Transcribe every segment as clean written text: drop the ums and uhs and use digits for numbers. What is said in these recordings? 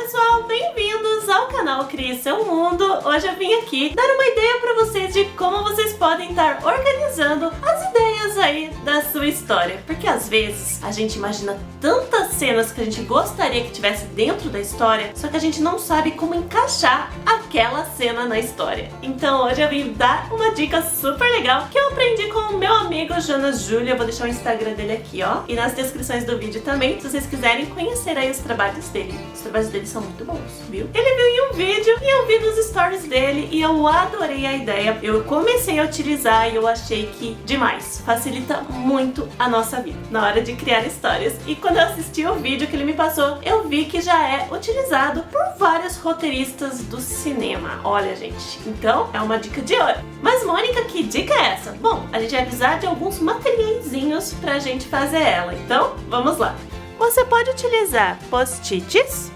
pessoal, bem-vindos ao canal Crie Seu Mundo. Hoje eu vim aqui dar uma ideia para vocês de como vocês podem estar organizando as ideias aí da sua história. Porque às vezes a gente imagina tantas cenas que a gente gostaria que tivesse dentro da história, só que a gente não sabe como encaixar aquela cena na história. Então hoje eu vim dar uma dica super legal que eu aprendi com o meu amigo Jonas Júlio. Eu vou deixar o Instagram dele aqui, ó, e nas descrições do vídeo também, se vocês quiserem conhecer aí os trabalhos dele. Os trabalhos dele são muito bons, viu? Ele viu em um vídeo e eu vi nos stories dele e eu adorei a ideia. Eu comecei a utilizar e eu achei que demais. Facilita muito a nossa vida na hora de criar histórias. E quando eu assisti o vídeo que ele me passou, eu vi que já é utilizado por vários roteiristas do cinema. Olha, gente, então é uma dica de ouro. Mas Mônica, que dica é essa? Bom, a gente vai precisar de alguns materiaizinhos pra gente fazer ela. Então, vamos lá. Você pode utilizar post-its,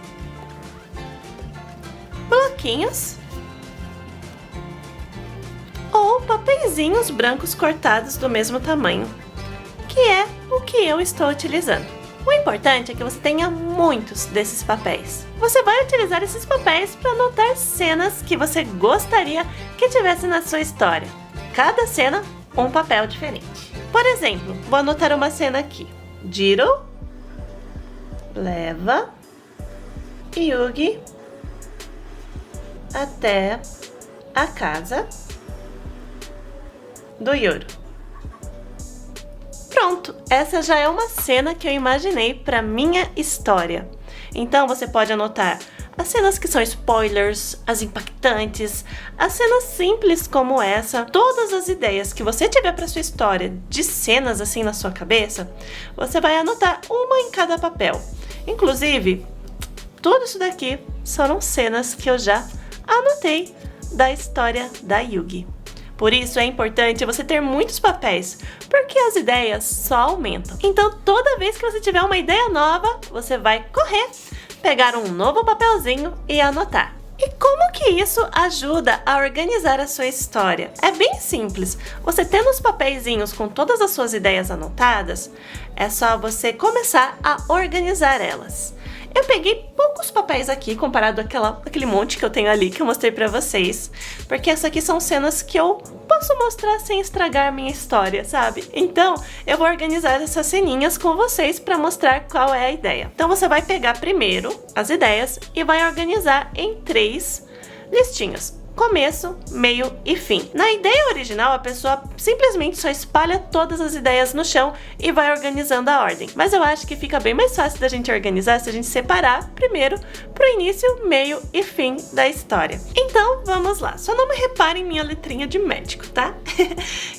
bloquinhos ou papeizinhos brancos cortados do mesmo tamanho, que é o que eu estou utilizando. O importante é que você tenha muitos desses papéis. Você vai utilizar esses papéis para anotar cenas que você gostaria que tivesse na sua história. Cada cena, um papel diferente. Por exemplo, vou anotar uma cena aqui. Jiro leva Yugi até a casa do Yoro. Pronto, essa já é uma cena que eu imaginei para minha história. Então você pode anotar as cenas que são spoilers, as impactantes, as cenas simples como essa, todas as ideias que você tiver para sua história de cenas assim na sua cabeça, você vai anotar uma em cada papel. Inclusive, tudo isso daqui foram cenas que eu já anotei da história da Yugi. Por isso é importante você ter muitos papéis, porque as ideias só aumentam. Então toda vez que você tiver uma ideia nova, você vai correr, pegar um novo papelzinho e anotar. E como que isso ajuda a organizar a sua história? É bem simples. Você tendo os papeizinhos com todas as suas ideias anotadas, é só você começar a organizar elas. Eu peguei poucos papéis aqui comparado àquele monte que eu tenho ali que eu mostrei pra vocês, porque essas aqui são cenas que eu posso mostrar sem estragar minha história, sabe? Então eu vou organizar essas ceninhas com vocês pra mostrar qual é a ideia. Então você vai pegar primeiro as ideias e vai organizar em 3 listinhas. Começo, meio e fim. Na ideia original, a pessoa simplesmente só espalha todas as ideias no chão e vai organizando a ordem. Mas eu acho que fica bem mais fácil da gente organizar se a gente separar primeiro pro início, meio e fim da história. Então, vamos lá. Só não me reparem em minha letrinha de médico, tá?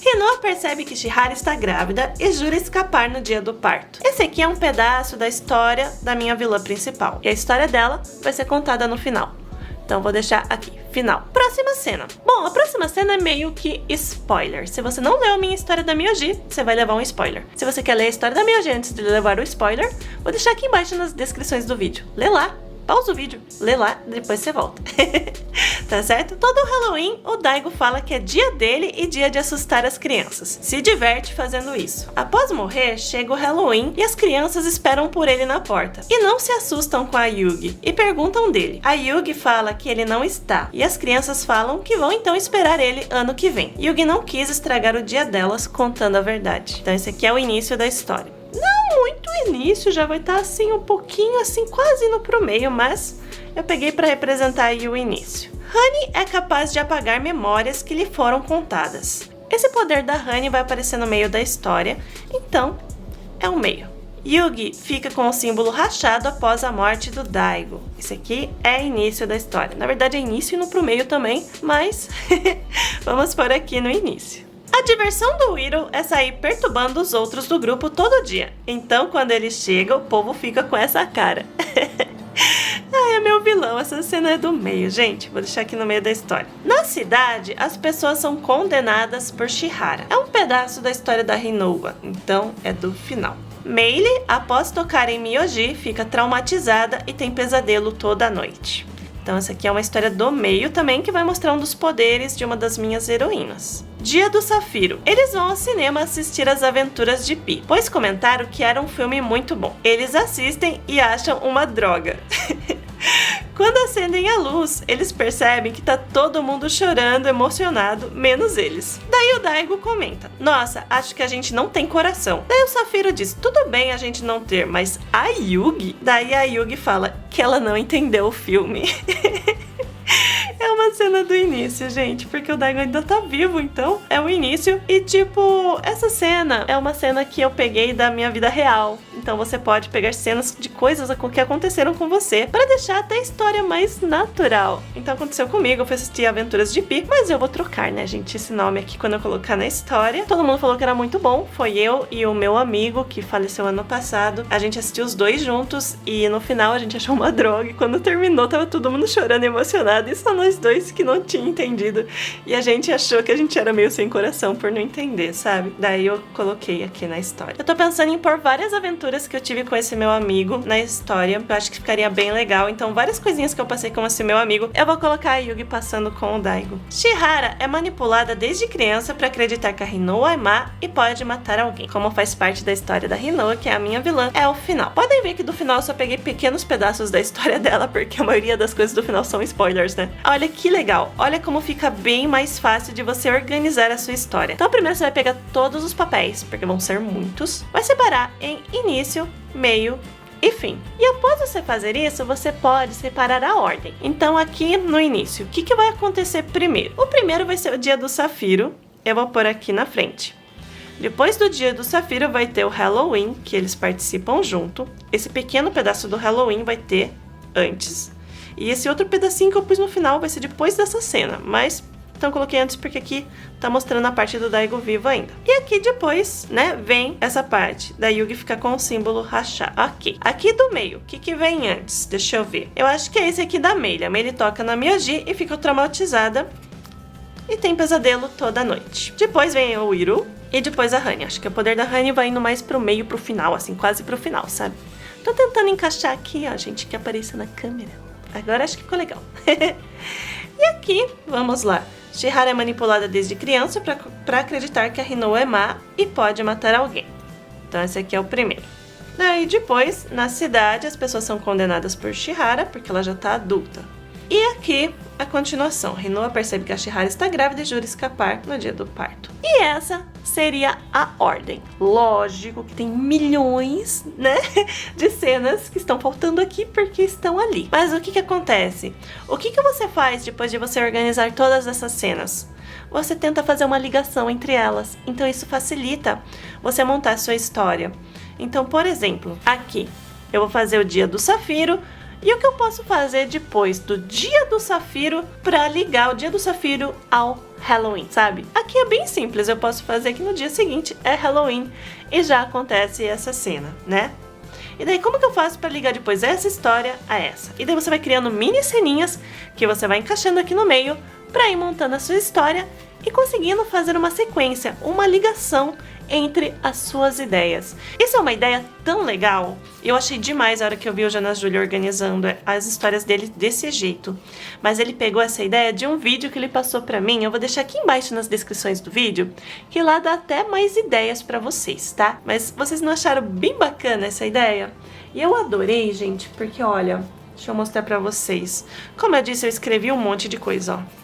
Rinoa percebe que Chihara está grávida e jura escapar no dia do parto. Esse aqui é um pedaço da história da minha vilã principal. E a história dela vai ser contada no final. Então vou deixar aqui, final. Próxima cena. Bom, a próxima cena é meio que spoiler. Se você não leu a minha história da Myoji, você vai levar um spoiler. Se você quer ler a história da Myoji antes de levar o spoiler, vou deixar aqui embaixo nas descrições do vídeo. Lê lá, pausa o vídeo, lê lá, depois você volta. Tá certo? Todo Halloween, o Daigo fala que é dia dele e dia de assustar as crianças. Se diverte fazendo isso. Após morrer, chega o Halloween e as crianças esperam por ele na porta. E não se assustam com a Yugi e perguntam dele. A Yugi fala que ele não está. E as crianças falam que vão então esperar ele ano que vem. Yugi não quis estragar o dia delas contando a verdade. Então esse aqui é o início da história. Não muito início, já vai estar assim um pouquinho assim, quase indo pro meio, mas eu peguei para representar aí o início. Honey é capaz de apagar memórias que lhe foram contadas. Esse poder da Honey vai aparecer no meio da história, então é o meio. Yugi fica com o símbolo rachado após a morte do Daigo. Esse aqui é início da história. Na verdade é início e no pro meio também, mas vamos por aqui no início. A diversão do Weedle é sair perturbando os outros do grupo todo dia. Então quando ele chega, o povo fica com essa cara. Ai, é meu vilão, essa cena é do meio, gente. Vou deixar aqui no meio da história. Na cidade, as pessoas são condenadas por Chihara. É um pedaço da história da Rinoa, então é do final. Meili, após tocar em Myoji, fica traumatizada e tem pesadelo toda noite. Então essa aqui é uma história do meio também, que vai mostrar um dos poderes de uma das minhas heroínas. Dia do Safiro. Eles vão ao cinema assistir As Aventuras de Pi, pois comentaram que era um filme muito bom. Eles assistem e acham uma droga. Quando acendem a luz, eles percebem que tá todo mundo chorando, emocionado, menos eles. Daí o Daigo comenta: nossa, acho que a gente não tem coração. Daí o Safiro diz: tudo bem a gente não ter, mas a Yugi? Daí a Yugi fala que ela não entendeu o filme. É uma cena do início, gente, porque o Daigo ainda tá vivo, então é o início. E tipo, essa cena é uma cena que eu peguei da minha vida real. Então você pode pegar cenas de coisas que aconteceram com você pra deixar até a história mais natural. Então aconteceu comigo, eu fui assistir Aventuras de Pi, mas eu vou trocar, né, gente, esse nome aqui quando eu colocar na história. Todo mundo falou que era muito bom, foi eu e o meu amigo que faleceu ano passado. A gente assistiu os dois juntos e no final a gente achou uma droga e quando terminou tava todo mundo chorando, emocionado, e só nós dois que não tinha entendido. E a gente achou que a gente era meio sem coração por não entender, sabe? Daí eu coloquei aqui na história. Eu tô pensando em pôr várias aventuras que eu tive com esse meu amigo na história. Eu acho que ficaria bem legal. Então várias coisinhas que eu passei com esse meu amigo, eu vou colocar a Yugi passando com o Daigo. Shihara é manipulada desde criança pra acreditar que a Rinoa é má e pode matar alguém. Como faz parte da história da Rinoa, que é a minha vilã, é o final. Podem ver que do final eu só peguei pequenos pedaços da história dela, porque a maioria das coisas do final são spoilers, né? Olha que legal, olha como fica bem mais fácil de você organizar a sua história. Então primeiro você vai pegar todos os papéis, porque vão ser muitos, vai separar em início, meio e fim. E após você fazer isso, você pode separar a ordem. Então aqui no início, o que vai acontecer primeiro? O primeiro vai ser o dia do Safiro, eu vou pôr aqui na frente. Depois do dia do Safiro vai ter o Halloween, que eles participam junto. Esse pequeno pedaço do Halloween vai ter antes. E esse outro pedacinho que eu pus no final vai ser depois dessa cena, mas então eu coloquei antes porque aqui tá mostrando a parte do Daigo vivo ainda. E aqui depois, né, vem essa parte da Yugi ficar com o símbolo rachado. Ok. Aqui do meio, o que vem antes? Deixa eu ver. Eu acho que é esse aqui da Meili. A Meili toca na Miyagi e fica traumatizada e tem pesadelo toda noite. Depois vem o Iru e depois a Honey. Acho que o poder da Honey vai indo mais pro meio, pro final, assim, quase pro final, sabe? Tô tentando encaixar aqui, ó, gente, que apareça na câmera. Agora acho que ficou legal. E aqui, vamos lá. Shihara é manipulada desde criança pra acreditar que a Rinoa é má e pode matar alguém. Então esse aqui é o primeiro. Daí depois, na cidade, as pessoas são condenadas por Shihara, porque ela já tá adulta. E aqui, a continuação. Rinoa percebe que a Shihara está grávida e jura escapar no dia do parto. E essa seria a ordem. Lógico que tem milhões, né, de cenas que estão faltando aqui porque estão ali. Mas o que acontece? O que você faz depois de você organizar todas essas cenas? Você tenta fazer uma ligação entre elas. Então isso facilita você montar a sua história. Então, por exemplo, aqui eu vou fazer o dia do Safiro. E o que eu posso fazer depois do dia do Safiro para ligar o dia do Safiro ao Halloween, sabe? Aqui é bem simples, eu posso fazer que no dia seguinte é Halloween e já acontece essa cena, né? E daí como que eu faço para ligar depois essa história a essa? E daí você vai criando mini ceninhas que você vai encaixando aqui no meio para ir montando a sua história e conseguindo fazer uma sequência, uma ligação entre as suas ideias. Isso é uma ideia tão legal. Eu achei demais a hora que eu vi o Jonas Júlio organizando as histórias dele desse jeito. Mas ele pegou essa ideia de um vídeo que ele passou pra mim. Eu vou deixar aqui embaixo nas descrições do vídeo, que lá dá até mais ideias pra vocês, tá? Mas vocês não acharam bem bacana essa ideia? E eu adorei, gente, porque olha, deixa eu mostrar pra vocês. Como eu disse, eu escrevi um monte de coisa, ó.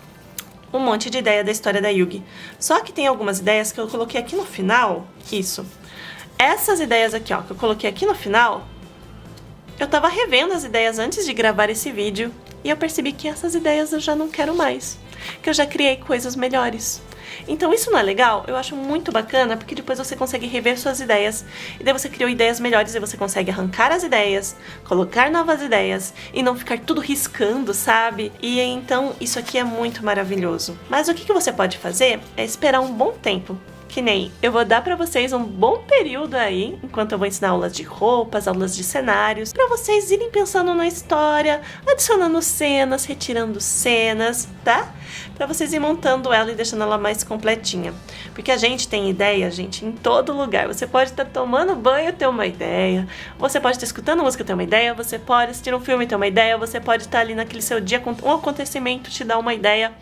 Um monte de ideia da história da Yugi. Só que tem algumas ideias que eu coloquei aqui no final. Isso. Essas ideias aqui, ó, que eu coloquei aqui no final, eu tava revendo as ideias antes de gravar esse vídeo e eu percebi que essas ideias eu já não quero mais. Que eu já criei coisas melhores. Então isso não é legal? Eu acho muito bacana porque depois você consegue rever suas ideias e daí você criou ideias melhores e você consegue arrancar as ideias, colocar novas ideias e não ficar tudo riscando, sabe? E então isso aqui é muito maravilhoso. Mas o que você pode fazer é esperar um bom tempo. Que nem eu vou dar pra vocês um bom período aí, enquanto eu vou ensinar aulas de roupas, aulas de cenários, pra vocês irem pensando na história, adicionando cenas, retirando cenas, tá? Pra vocês irem montando ela e deixando ela mais completinha. Porque a gente tem ideia, gente, em todo lugar. Você pode estar tomando banho e ter uma ideia, você pode estar escutando música e ter uma ideia, você pode assistir um filme e ter uma ideia, você pode estar ali naquele seu dia com um acontecimento te dar uma ideia.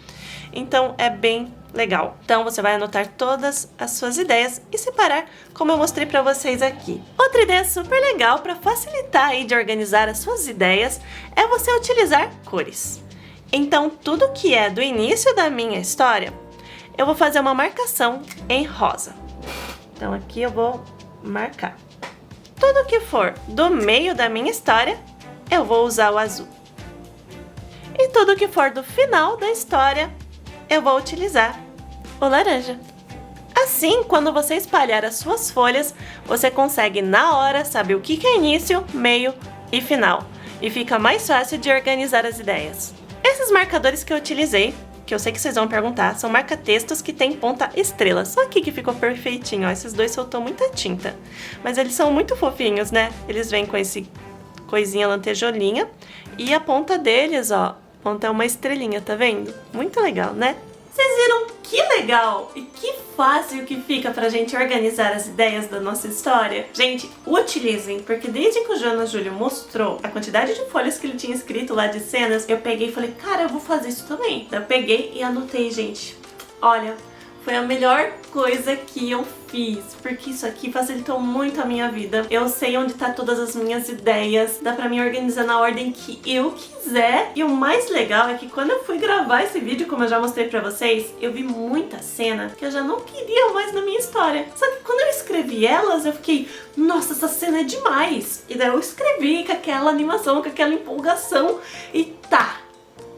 Então é bem legal. Então você vai anotar todas as suas ideias e separar como eu mostrei para vocês aqui. Outra ideia super legal para facilitar aí de organizar as suas ideias é você utilizar cores. Então tudo que é do início da minha história, eu vou fazer uma marcação em rosa. Então aqui eu vou marcar. Tudo que for do meio da minha história, eu vou usar o azul. E tudo que for do final da história, eu vou utilizar o laranja. Assim, quando você espalhar as suas folhas, você consegue na hora saber o que é início, meio e final. E fica mais fácil de organizar as ideias. Esses marcadores que eu utilizei, que eu sei que vocês vão perguntar, são marca-textos que tem ponta estrela. Só aqui que ficou perfeitinho, ó. Esses dois soltou muita tinta. Mas eles são muito fofinhos, né? Eles vêm com esse coisinha lantejolinha. E a ponta deles, ó, ponta é uma estrelinha, tá vendo? Muito legal, né? Vocês viram que legal e que fácil que fica pra gente organizar as ideias da nossa história? Gente, utilizem, porque desde que o Jonas Júlio mostrou a quantidade de folhas que ele tinha escrito lá de cenas, eu peguei e falei, cara, eu vou fazer isso também. Então eu peguei e anotei, gente. Olha, foi a melhor coisa que eu fiz, porque isso aqui facilitou muito a minha vida. Eu sei onde tá todas as minhas ideias, dá pra me organizar na ordem que eu quiser. E o mais legal é que quando eu fui gravar esse vídeo, como eu já mostrei pra vocês, eu vi muita cena que eu já não queria mais na minha história. Só que quando eu escrevi elas, eu fiquei, nossa, essa cena é demais. E daí eu escrevi com aquela animação, com aquela empolgação e tá.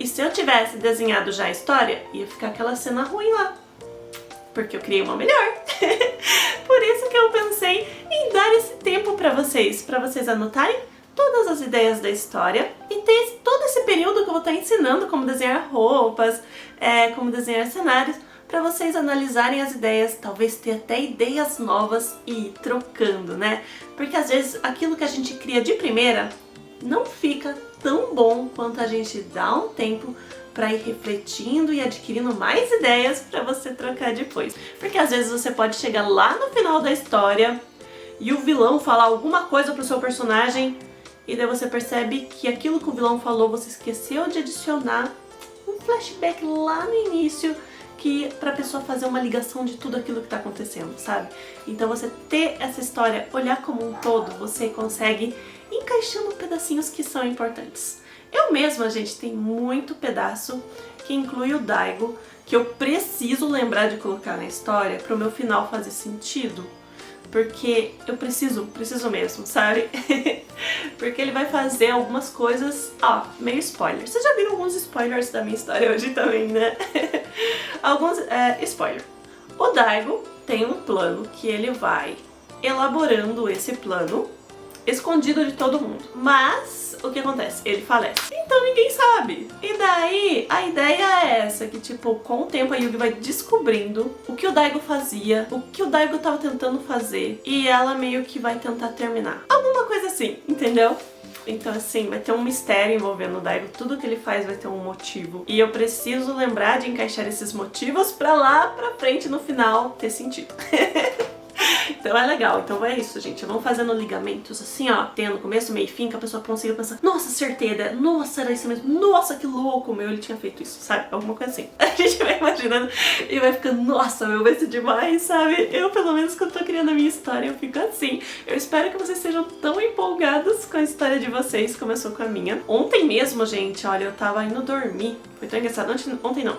E se eu tivesse desenhado já a história, ia ficar aquela cena ruim lá. Porque eu criei uma melhor. Por isso que eu pensei em dar esse tempo para vocês anotarem todas as ideias da história e ter todo esse período que eu vou estar ensinando como desenhar roupas, como desenhar cenários, para vocês analisarem as ideias, talvez ter até ideias novas e ir trocando, né? Porque às vezes aquilo que a gente cria de primeira não fica tão bom quanto a gente dá um tempo para ir refletindo e adquirindo mais ideias para você trocar depois. Porque às vezes você pode chegar lá no final da história e o vilão falar alguma coisa pro seu personagem e daí você percebe que aquilo que o vilão falou você esqueceu de adicionar um flashback lá no início que para a pessoa fazer uma ligação de tudo aquilo que está acontecendo, sabe? Então você ter essa história, olhar como um todo, você consegue encaixando pedacinhos que são importantes. Eu mesma, gente, tem muito pedaço que inclui o Daigo, que eu preciso lembrar de colocar na história para o meu final fazer sentido. Porque eu preciso mesmo, sabe? Porque ele vai fazer algumas coisas, ó, meio spoiler. Vocês já viram alguns spoilers da minha história hoje também, né? Alguns, spoiler. O Daigo tem um plano que ele vai elaborando esse plano escondido de todo mundo. Mas o que acontece? Ele falece. Então ninguém sabe. E daí a ideia é essa, que tipo, com o tempo a Yugi vai descobrindo o que o Daigo fazia, o que o Daigo tava tentando fazer, e ela meio que vai tentar terminar. Alguma coisa assim, entendeu? Então assim, vai ter um mistério envolvendo o Daigo, tudo que ele faz vai ter um motivo. E eu preciso lembrar de encaixar esses motivos pra lá pra frente no final ter sentido. Então é legal, então é isso, gente. Vamos fazendo ligamentos assim, ó, tendo começo, meio e fim, que a pessoa consiga pensar, nossa, acertei a ideia, nossa, era isso mesmo, nossa, que louco, meu, ele tinha feito isso, sabe? Alguma coisa assim. A gente vai imaginando e vai ficando, nossa, meu, vai ser demais, sabe? Eu, pelo menos, quando tô criando a minha história, eu fico assim. Eu espero que vocês sejam tão empolgados com a história de vocês como eu sou com a minha. Ontem mesmo, gente, olha, eu tava indo dormir. Foi tão engraçado,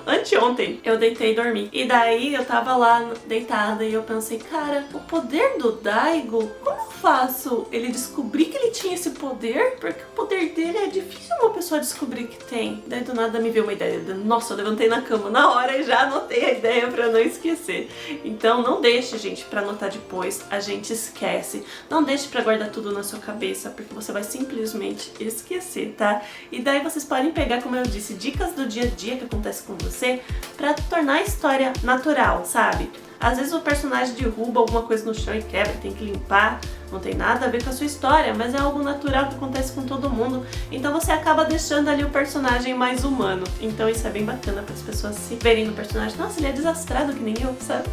anteontem eu deitei e dormi. E daí eu tava lá deitada e eu pensei, cara, o poder do Daigo, como eu faço ele descobrir que ele tinha esse poder? Porque o poder dele é difícil uma pessoa descobrir que tem. Daí do nada me veio uma ideia. Nossa, eu levantei na cama na hora e já anotei a ideia pra não esquecer. Então não deixe, gente, pra anotar depois. A gente esquece. Não deixe pra guardar tudo na sua cabeça, porque você vai simplesmente esquecer, tá? E daí vocês podem pegar, como eu disse, dicas do dia a dia que acontece com você pra tornar a história natural, sabe? Às vezes o personagem derruba alguma coisa no chão e quebra, tem que limpar, não tem nada a ver com a sua história, mas é algo natural que acontece com todo mundo, então você acaba deixando ali o personagem mais humano. Então isso é bem bacana para as pessoas se verem no personagem, nossa, ele é desastrado que nem eu, sabe?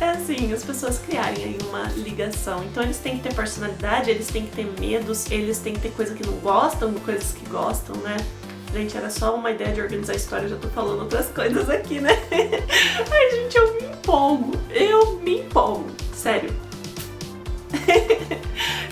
É assim, as pessoas criarem aí uma ligação. Então eles têm que ter personalidade, eles têm que ter medos, eles têm que ter coisa que não gostam, coisas que gostam, né? Gente, era só uma ideia de organizar a história, eu já tô falando outras coisas aqui, né? Ai, gente, eu me empolgo, sério.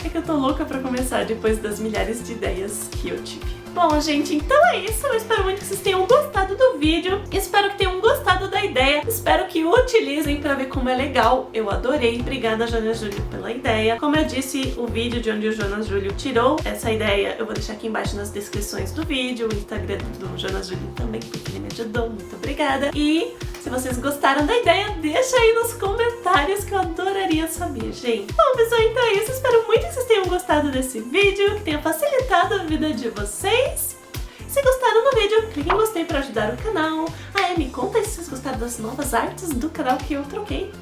É que eu tô louca pra começar depois das milhares de ideias que eu tive. Bom, gente, então é isso. Eu espero muito que vocês tenham gostado do vídeo. Espero que tenham gostado da ideia. Espero que utilizem pra ver como é legal. Eu adorei. Obrigada, Jonas Júlio, pela ideia. Como eu disse, o vídeo de onde o Jonas Júlio tirou essa ideia, eu vou deixar aqui embaixo nas descrições do vídeo. O Instagram do Jonas Júlio também, porque ele me ajudou. Muito obrigada. E se vocês gostaram da ideia, deixa aí nos comentários que eu adoraria saber, gente. Bom, pessoal, então é isso. Espero muito que vocês tenham gostado desse vídeo, que tenha facilitado a vida de vocês. Se gostaram do vídeo, clique em gostei para ajudar o canal. Me conta aí se vocês gostaram das novas artes do canal que eu troquei.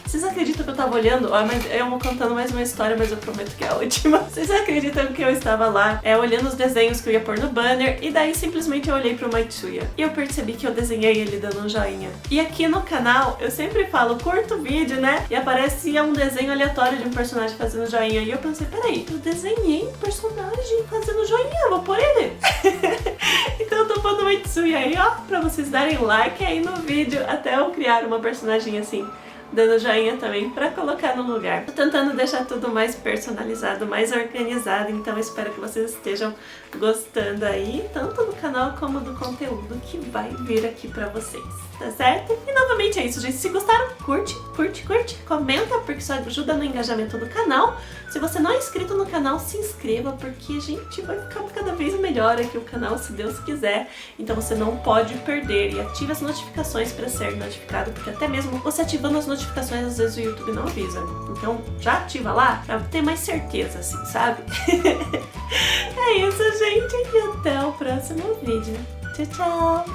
Vocês acreditam que eu tava olhando? Mas eu vou contando mais uma história, mas eu prometo que é a última. Vocês acreditam que eu estava lá olhando os desenhos que eu ia pôr no banner e daí simplesmente eu olhei pro Maitsuya e eu percebi que eu desenhei ele dando um joinha. E aqui no canal eu sempre falo, curto o vídeo, né? E aparecia um desenho aleatório de um personagem fazendo joinha. E eu pensei, peraí, eu desenhei um personagem fazendo joinha, vou pôr ele. Então eu tô pondo o Maitsuya aí, ó, pra vocês darem like aí no vídeo até eu criar uma personagem assim, dando joinha também pra colocar no lugar. Tô tentando deixar tudo mais personalizado, mais organizado, então espero que vocês estejam gostando aí, tanto do canal como do conteúdo que vai vir aqui pra vocês, tá certo? E novamente é isso, gente. Se gostaram, curte, comenta, porque isso ajuda no engajamento do canal. Se você não é inscrito no canal, se inscreva, porque a gente vai ficar cada vez melhor aqui o canal, se Deus quiser. Então você não pode perder e ative as notificações para ser notificado, porque até mesmo você ativando as notificações, às vezes o YouTube não avisa. Então já ativa lá pra ter mais certeza, assim, sabe? É isso, gente, e até o próximo vídeo. Tchau, tchau!